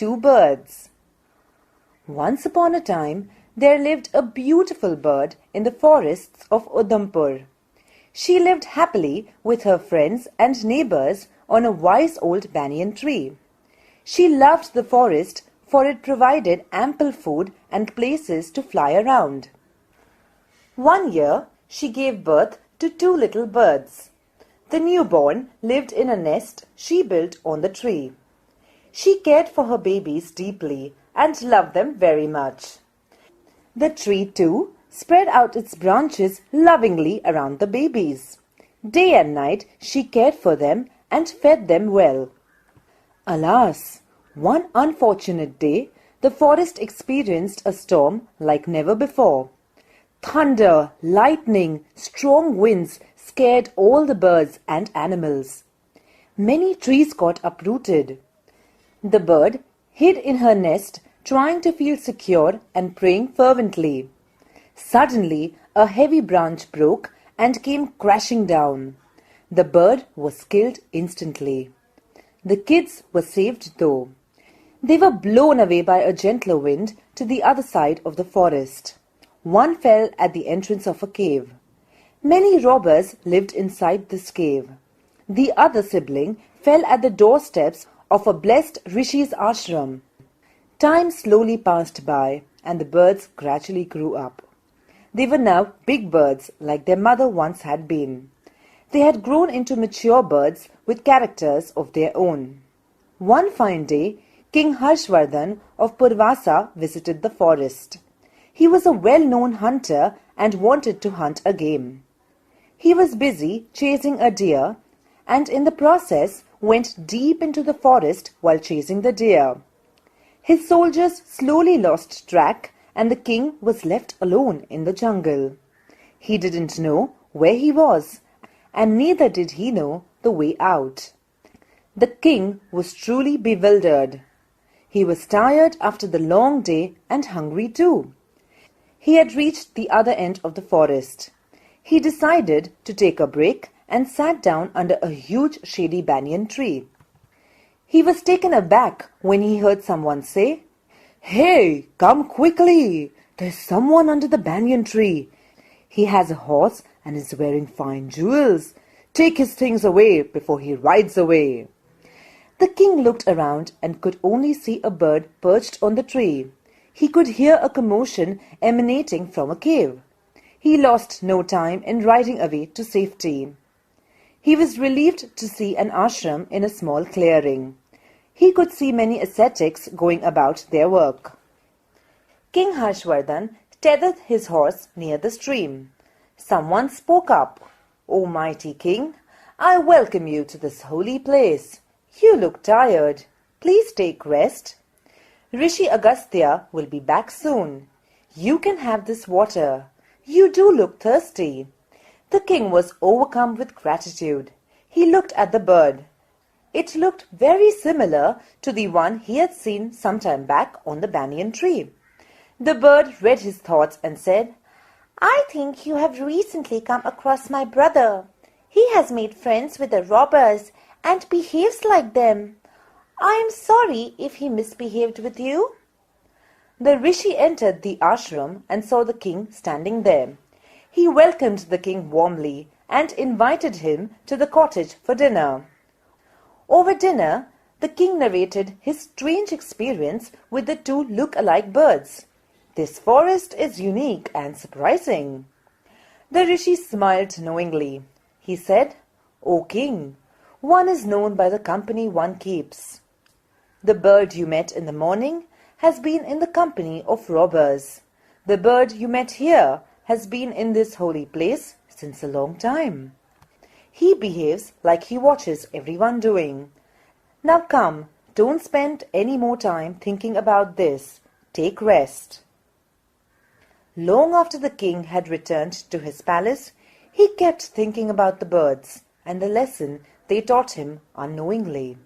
two birds. Once upon a time, there lived a beautiful bird in the forests of Udhampur. She lived happily with her friends and neighbors on a wise old banyan tree. She loved the forest for it provided ample food and places to fly around. One year, she gave birth to two little birds. The newborn lived in a nest she built on the tree. She cared for her babies deeply and loved them very much. The tree, too, spread out its branches lovingly around the babies. Day and night she cared for them and fed them well. Alas, one unfortunate day, the forest experienced a storm like never before. Thunder, lightning, strong winds scared all the birds and animals. Many trees got uprooted. The bird hid in her nest, trying to feel secure and praying fervently. Suddenly, a heavy branch broke and came crashing down. The bird was killed instantly. The kids were saved though. They were blown away by a gentler wind to the other side of the forest. One fell at the entrance of a cave. Many robbers lived inside this cave. The other sibling fell at the doorsteps of a blessed Rishi's ashram. Time slowly passed by and the birds gradually grew up. They were now big birds like their mother once had been. They had grown into mature birds with characters of their own. One fine day, King Harshvardhan of Purvasa visited the forest. He was a well-known hunter and wanted to hunt a game. He was busy chasing a deer and in the process went deep into the forest while chasing the deer. His soldiers slowly lost track and the king was left alone in the jungle. He didn't know where he was and neither did he know the way out. The king was truly bewildered. He was tired after the long day and hungry too. He had reached the other end of the forest. He decided to take a break and sat down under a huge shady banyan tree. He was taken aback when he heard someone say, "Hey, come quickly! There's someone under the banyan tree. He has a horse and is wearing fine jewels. Take his things away before he rides away." The king looked around and could only see a bird perched on the tree. He could hear a commotion emanating from a cave. He lost no time in riding away to safety. He was relieved to see an ashram in a small clearing. He could see many ascetics going about their work. King Harshvardhan tethered his horse near the stream. Someone spoke up. "O mighty king, I welcome you to this holy place. You look tired. Please take rest. Rishi Agastya will be back soon. You can have this water. You do look thirsty." The king was overcome with gratitude. He looked at the bird. It looked very similar to the one he had seen some time back on the banyan tree. The bird read his thoughts and said, "I think you have recently come across my brother. He has made friends with the robbers and behaves like them. I am sorry if he misbehaved with you." The rishi entered the ashram and saw the king standing there. He welcomed the king warmly and invited him to the cottage for dinner. Over dinner, the king narrated his strange experience with the two look-alike birds. "This forest is unique and surprising." The rishi smiled knowingly. He said, "O king, one is known by the company one keeps. The bird you met in the morning has been in the company of robbers. The bird you met here has been in this holy place since a long time. He behaves like he watches everyone doing. Now come, don't spend any more time thinking about this. Take rest." Long after the king had returned to his palace, he kept thinking about the birds and the lesson they taught him unknowingly.